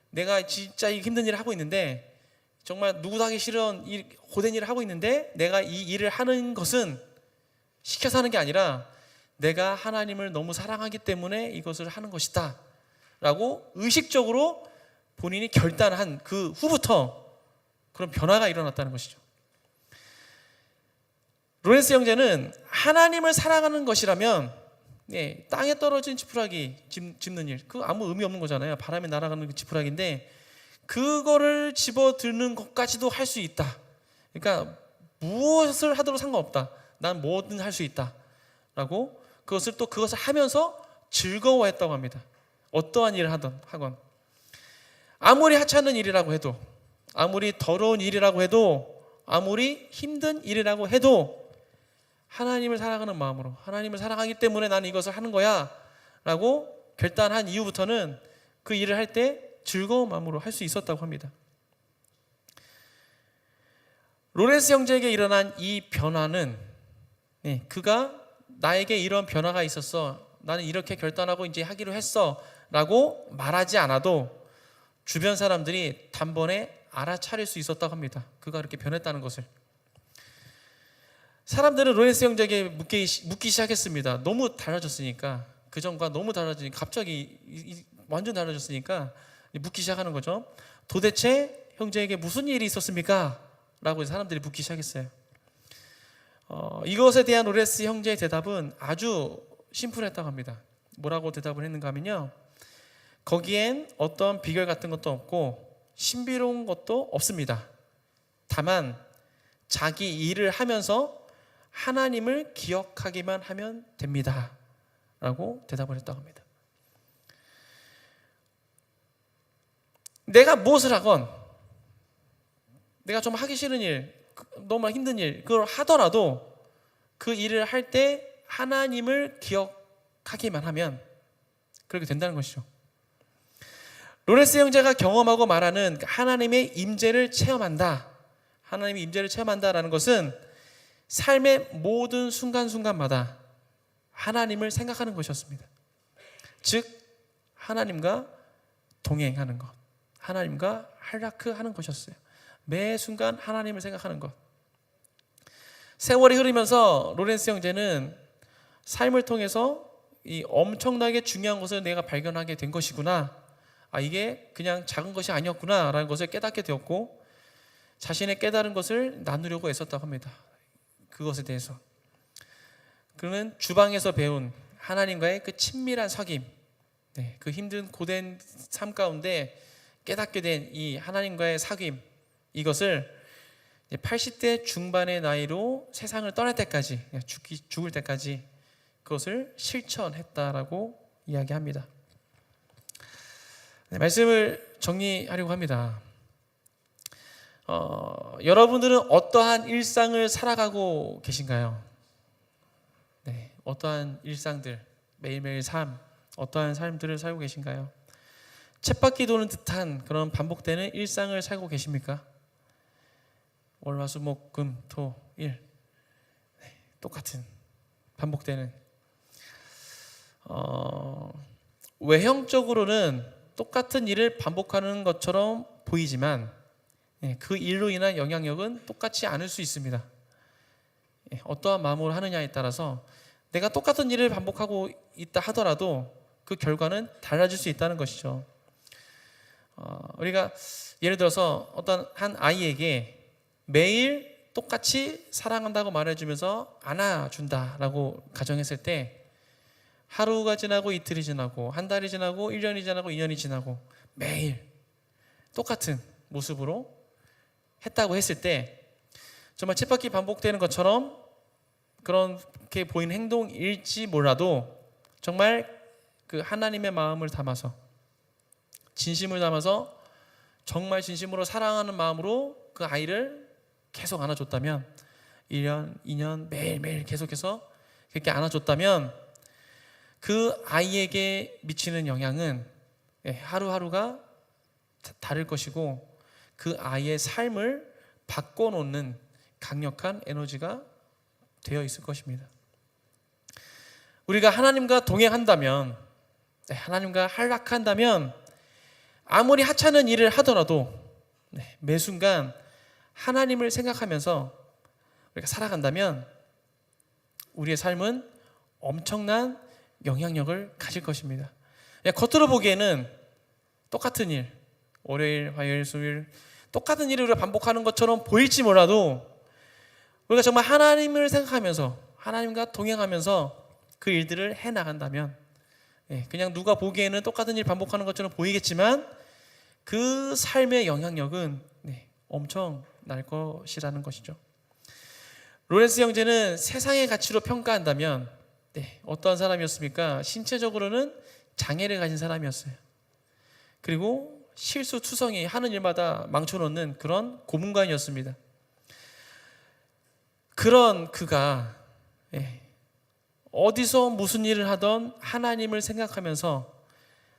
내가 진짜 이 힘든 일을 하고 있는데, 정말 누구도 하기 싫은 고된 일을 하고 있는데, 내가 이 일을 하는 것은 시켜서 하는 게 아니라 내가 하나님을 너무 사랑하기 때문에 이것을 하는 것이다 라고 의식적으로 본인이 결단한 그 후부터 그런 변화가 일어났다는 것이죠. 로렌스 형제는 하나님을 사랑하는 것이라면 땅에 떨어진 지푸라기 짚는 일, 그 아무 의미 없는 거잖아요. 바람에 날아가는 그 지푸라기인데 그거를 집어드는 것까지도 할 수 있다. 그러니까 무엇을 하더라도 상관없다. 난 뭐든 할 수 있다 라고 그것을 하면서 즐거워했다고 합니다. 어떠한 일을 하건, 아무리 하찮은 일이라고 해도, 아무리 더러운 일이라고 해도, 아무리 힘든 일이라고 해도 하나님을 사랑하는 마음으로, 하나님을 사랑하기 때문에 나는 이것을 하는 거야 라고 결단한 이후부터는 그 일을 할 때 즐거운 마음으로 할 수 있었다고 합니다. 로렌스 형제에게 일어난 이 변화는 그가 나에게 이런 변화가 있었어, 나는 이렇게 결단하고 이제 하기로 했어 라고 말하지 않아도 주변 사람들이 단번에 알아차릴 수 있었다고 합니다. 그가 그렇게 변했다는 것을. 사람들은 로렌스 형제에게 묻기 시작했습니다. 너무 달라졌으니까, 그전과 너무 달라지니까, 갑자기 완전 달라졌으니까 묻기 시작하는 거죠. 도대체 형제에게 무슨 일이 있었습니까? 라고 사람들이 묻기 시작했어요. 이것에 대한 로렌스 형제의 대답은 아주 심플했다고 합니다. 뭐라고 대답을 했는가 하면요, 거기엔 어떤 비결 같은 것도 없고 신비로운 것도 없습니다. 다만 자기 일을 하면서 하나님을 기억하기만 하면 됩니다 라고 대답을 했다고 합니다. 내가 무엇을 하건, 내가 좀 하기 싫은 일, 너무 힘든 일, 그걸 하더라도 그 일을 할 때 하나님을 기억하기만 하면 그렇게 된다는 것이죠. 로렌스 형제가 경험하고 말하는 하나님의 임재를 체험한다, 하나님의 임재를 체험한다라는 것은 삶의 모든 순간순간마다 하나님을 생각하는 것이었습니다. 즉 하나님과 동행하는 것, 하나님과 할라크하는 것이었어요. 매 순간 하나님을 생각하는 것. 세월이 흐르면서 로렌스 형제는 삶을 통해서 이 엄청나게 중요한 것을 내가 발견하게 된 것이구나, 이게 그냥 작은 것이 아니었구나 라는 것을 깨닫게 되었고, 자신의 깨달은 것을 나누려고 애썼다고 합니다. 그것에 대해서 그는 주방에서 배운 하나님과의 그 친밀한 사귐, 그 힘든 고된 삶 가운데 깨닫게 된 이 하나님과의 사귐, 이것을 80대 중반의 나이로 세상을 떠날 때까지, 죽을 때까지 그것을 실천했다라고 이야기합니다. 말씀을 정리하려고 합니다. 여러분들은 어떠한 일상을 살아가고 계신가요? 어떠한 일상들, 매일매일 삶, 어떠한 삶들을 살고 계신가요? 쳇바퀴 도는 듯한 그런 반복되는 일상을 살고 계십니까? 월, 화, 수, 목, 금, 토, 일, 똑같은 반복되는, 외형적으로는 똑같은 일을 반복하는 것처럼 보이지만 그 일로 인한 영향력은 똑같지 않을 수 있습니다. 어떠한 마음으로 하느냐에 따라서 내가 똑같은 일을 반복하고 있다 하더라도 그 결과는 달라질 수 있다는 것이죠. 우리가 예를 들어서 어떤 한 아이에게 매일 똑같이 사랑한다고 말해주면서 안아준다라고 가정했을 때, 하루가 지나고 이틀이 지나고 한 달이 지나고 1년이 지나고 2년이 지나고 매일 똑같은 모습으로 했다고 했을 때, 정말 쳇바퀴 반복되는 것처럼 그렇게 보이는 행동일지 몰라도 정말 그 하나님의 마음을 담아서, 진심을 담아서 정말 진심으로 사랑하는 마음으로 그 아이를 계속 안아줬다면, 1년, 2년 매일매일 계속해서 그렇게 안아줬다면 그 아이에게 미치는 영향은 하루하루가 다를 것이고, 그 아이의 삶을 바꿔놓는 강력한 에너지가 되어 있을 것입니다. 우리가 하나님과 동행한다면, 하나님과 할락한다면, 아무리 하찮은 일을 하더라도 매 순간 하나님을 생각하면서 우리가 살아간다면 우리의 삶은 엄청난 영향력을 가질 것입니다. 겉으로 보기에는 똑같은 일, 월요일, 화요일, 수요일 똑같은 일을 우리가 반복하는 것처럼 보일지 몰라도, 우리가 정말 하나님을 생각하면서 하나님과 동행하면서 그 일들을 해나간다면, 그냥 누가 보기에는 똑같은 일 반복하는 것처럼 보이겠지만 그 삶의 영향력은 엄청 날 것이라는 것이죠. 로렌스 형제는 세상의 가치로 평가한다면 어떠한 사람이었습니까? 신체적으로는 장애를 가진 사람이었어요. 그리고 실수투성이, 하는 일마다 망쳐놓는 그런 고문관이었습니다. 그런 그가 어디서 무슨 일을 하던 하나님을 생각하면서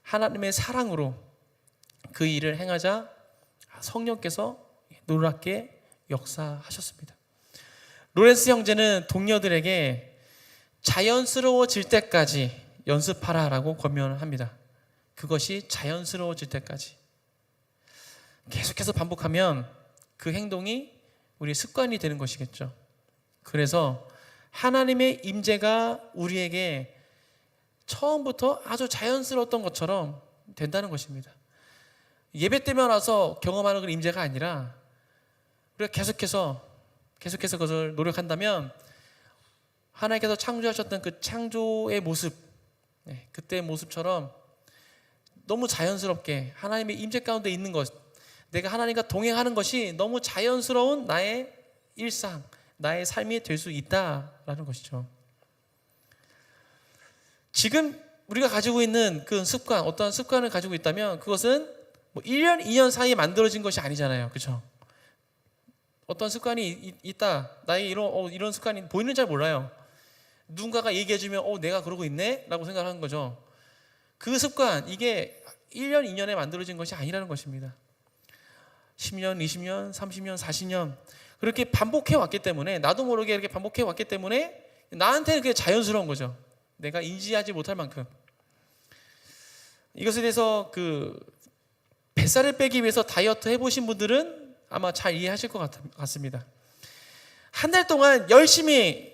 하나님의 사랑으로 그 일을 행하자 성령께서 놀랍게 역사하셨습니다. 로렌스 형제는 동료들에게 자연스러워질 때까지 연습하라라고 권면합니다. 그것이 자연스러워질 때까지 계속해서 반복하면 그 행동이 우리의 습관이 되는 것이겠죠. 그래서 하나님의 임재가 우리에게 처음부터 아주 자연스러웠던 것처럼 된다는 것입니다. 예배 때만 와서 경험하는 그런 임재가 아니라 우리가 계속해서 그것을 노력한다면 하나님께서 창조하셨던 그 창조의 모습, 그때의 모습처럼 너무 자연스럽게 하나님의 임재 가운데 있는 것, 내가 하나님과 동행하는 것이 너무 자연스러운 나의 일상, 나의 삶이 될 수 있다라는 것이죠. 지금 우리가 가지고 있는 그 습관, 어떠한 습관을 가지고 있다면 그것은 뭐 1년, 2년 사이에 만들어진 것이 아니잖아요. 그렇죠? 어떤 습관이 있다. 나의 이런 습관이 보이는 잘 몰라요. 누군가가 얘기해주면 내가 그러고 있네? 라고 생각하는 거죠. 그 습관, 이게 1년, 2년에 만들어진 것이 아니라는 것입니다. 10년, 20년, 30년, 40년 그렇게 반복해 왔기 때문에, 나도 모르게 이렇게 반복해 왔기 때문에 나한테는 그게 자연스러운 거죠. 내가 인지하지 못할 만큼. 이것에 대해서 그 뱃살을 빼기 위해서 다이어트 해보신 분들은 아마 잘 이해하실 것 같습니다. 한 달 동안 열심히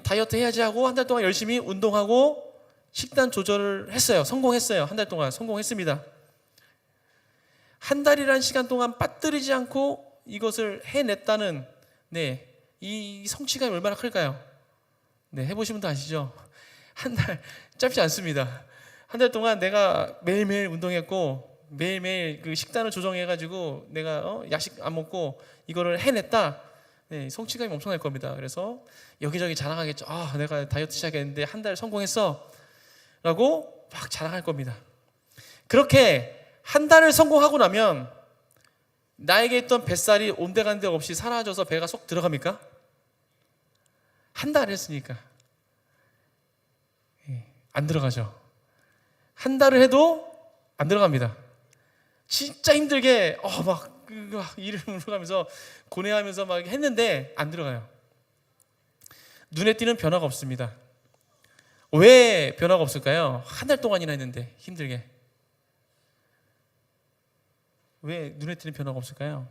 다이어트 해야지 하고 한 달 동안 열심히 운동하고 식단 조절을 했어요. 성공했어요. 한 달 동안 성공했습니다. 한 달이라는 시간 동안 빠뜨리지 않고 이것을 해냈다는 이 성취감이 얼마나 클까요? 해보신 분도 아시죠? 한 달 짧지 않습니다. 한 달 동안 내가 매일매일 운동했고 매일매일 그 식단을 조정해가지고 내가 야식 안 먹고 이거를 해냈다. 성취감이 엄청날 겁니다. 그래서 여기저기 자랑하겠죠. 내가 다이어트 시작했는데 한 달 성공했어 라고 막 자랑할 겁니다. 그렇게 한 달을 성공하고 나면 나에게 있던 뱃살이 온데간데 없이 사라져서 배가 쏙 들어갑니까? 한 달 했으니까 안 들어가죠. 한 달을 해도 안 들어갑니다. 진짜 힘들게 막 일을 물어가면서 고뇌하면서 막 했는데 안 들어가요. 눈에 띄는 변화가 없습니다. 왜 변화가 없을까요? 한 달 동안이나 했는데 힘들게. 왜 눈에 띄는 변화가 없을까요?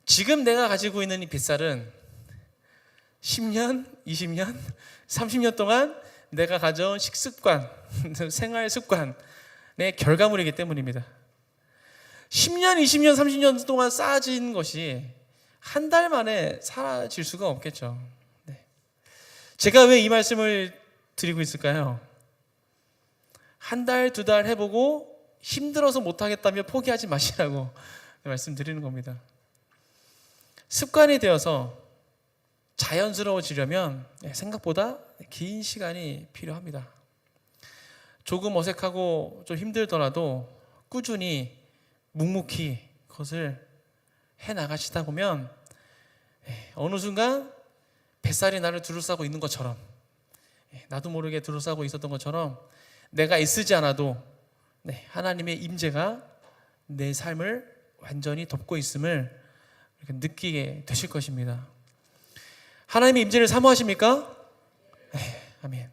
지금 내가 가지고 있는 이 뱃살은 10년, 20년, 30년 동안 내가 가져온 식습관, 생활 습관의 결과물이기 때문입니다. 10년, 20년, 30년 동안 쌓아진 것이 한 달 만에 사라질 수가 없겠죠. 제가 왜 이 말씀을 드리고 있을까요? 한 달, 두 달 해보고 힘들어서 못하겠다며 포기하지 마시라고 말씀드리는 겁니다. 습관이 되어서 자연스러워지려면 생각보다 긴 시간이 필요합니다. 조금 어색하고 좀 힘들더라도 꾸준히 묵묵히 그것을 해나가시다 보면 어느 순간 뱃살이 나를 두루싸고 있는 것처럼, 나도 모르게 두루싸고 있었던 것처럼 내가 애쓰지 않아도 하나님의 임재가 내 삶을 완전히 덮고 있음을 느끼게 되실 것입니다. 하나님의 임재를 사모하십니까? 아멘.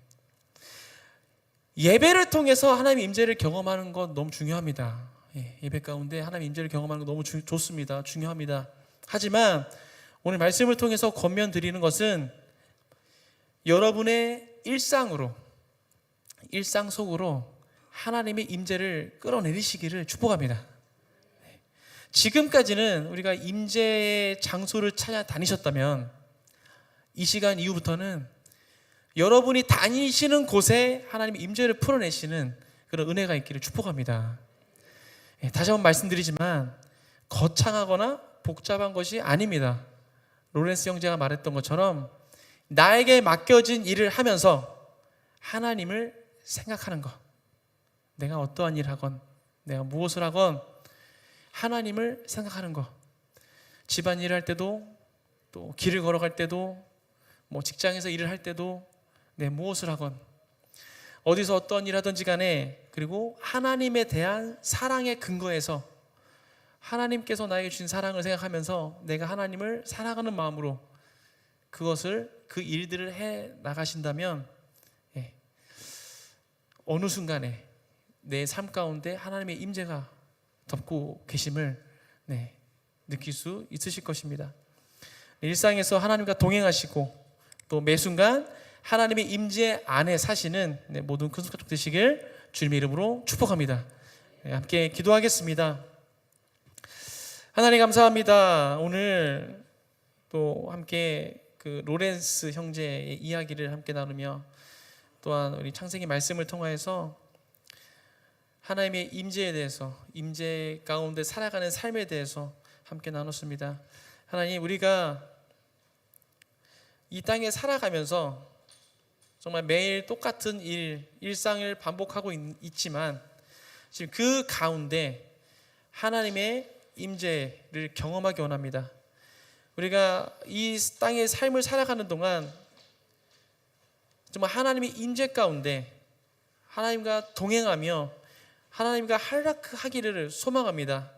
예배를 통해서 하나님의 임재를 경험하는 것 너무 중요합니다. 예배 가운데 하나님의 임재를 경험하는 것 너무 좋습니다. 중요합니다. 하지만 오늘 말씀을 통해서 권면드리는 것은 여러분의 일상 속으로 하나님의 임재를 끌어내리시기를 축복합니다. 지금까지는 우리가 임재의 장소를 찾아다니셨다면 이 시간 이후부터는 여러분이 다니시는 곳에 하나님의 임재를 풀어내시는 그런 은혜가 있기를 축복합니다. 다시 한번 말씀드리지만 거창하거나 복잡한 것이 아닙니다. 로렌스 형제가 말했던 것처럼 나에게 맡겨진 일을 하면서 하나님을 생각하는 것, 내가 어떠한 일을 하건 내가 무엇을 하건 하나님을 생각하는 것, 집안일을 할 때도 또 길을 걸어갈 때도 뭐 직장에서 일을 할 때도 무엇을 하건 어디서 어떤 일 하든지 간에, 그리고 하나님에 대한 사랑의 근거에서 하나님께서 나에게 주신 사랑을 생각하면서 내가 하나님을 사랑하는 마음으로 그 일들을 해 나가신다면 어느 순간에 내 삶 가운데 하나님의 임재가 덮고 계심을 느낄 수 있으실 것입니다. 일상에서 하나님과 동행하시고 또 매 순간 하나님의 임재 안에 사시는 모든 큰 손가락 되시길 주님의 이름으로 축복합니다. 함께 기도하겠습니다. 하나님 감사합니다. 오늘 또 함께 그 로렌스 형제의 이야기를 함께 나누며 또한 우리 창세기 말씀을 통하여서 하나님의 임재에 대해서, 임재 가운데 살아가는 삶에 대해서 함께 나눴습니다. 하나님, 우리가 이 땅에 살아가면서 정말 매일 똑같은 일상을 반복하고 있지만 지금 그 가운데 하나님의 임재를 경험하기 원합니다. 우리가 이 땅의 삶을 살아가는 동안 정말 하나님의 임재 가운데 하나님과 동행하며 하나님과 활락하기를 소망합니다.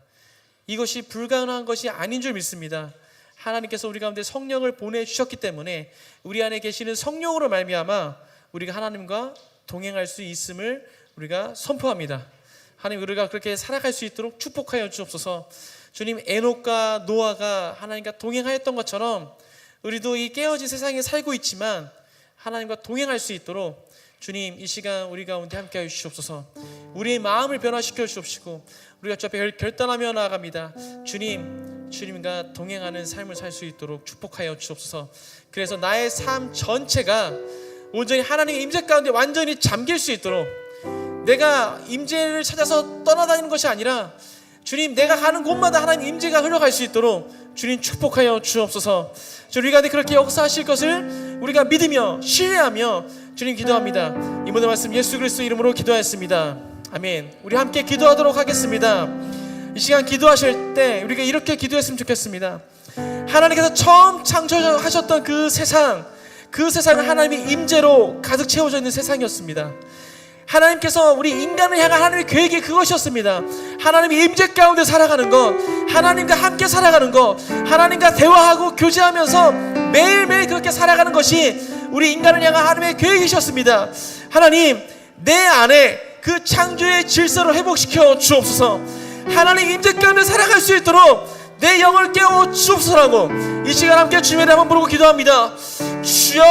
이것이 불가능한 것이 아닌 줄 믿습니다. 하나님께서 우리 가운데 성령을 보내주셨기 때문에 우리 안에 계시는 성령으로 말미암아 우리가 하나님과 동행할 수 있음을 우리가 선포합니다. 하나님, 우리가 그렇게 살아갈 수 있도록 축복하여 주옵소서. 주님, 에녹과 노아가 하나님과 동행하였던 것처럼 우리도 이 깨어진 세상에 살고 있지만 하나님과 동행할 수 있도록 주님, 이 시간 우리 가운데 함께하여 주시옵소서. 우리의 마음을 변화시켜 주옵시고 우리가 주 앞에 결단하며 나아갑니다. 주님과 동행하는 삶을 살 수 있도록 축복하여 주옵소서. 그래서 나의 삶 전체가 온전히 하나님의 임재 가운데 완전히 잠길 수 있도록, 내가 임재를 찾아서 떠나다니는 것이 아니라 주님, 내가 가는 곳마다 하나님의 임재가 흘러갈 수 있도록 주님 축복하여 주옵소서. 주님, 우리 가운데 그렇게 역사하실 것을 우리가 믿으며 신뢰하며 주님 기도합니다. 이 모든 말씀 예수 그리스도 이름으로 기도하였습니다. 아멘. 우리 함께 기도하도록 하겠습니다. 이 시간 기도하실 때 우리가 이렇게 기도했으면 좋겠습니다. 하나님께서 처음 창조하셨던 그 세상은 하나님의 임재로 가득 채워져 있는 세상이었습니다. 하나님께서 우리 인간을 향한 하나님의 계획이 그것이었습니다. 하나님의 임재 가운데 살아가는 것, 하나님과 함께 살아가는 것, 하나님과 대화하고 교제하면서 매일매일 그렇게 살아가는 것이 우리 인간을 향한 하나님의 계획이셨습니다. 하나님, 내 안에 그 창조의 질서를 회복시켜 주옵소서. 하나님 임재 가운데 살아갈 수 있도록 내 영을 깨워 주옵소서라고 이 시간 함께 주님의 이름 한번 부르고 기도합니다. 주여!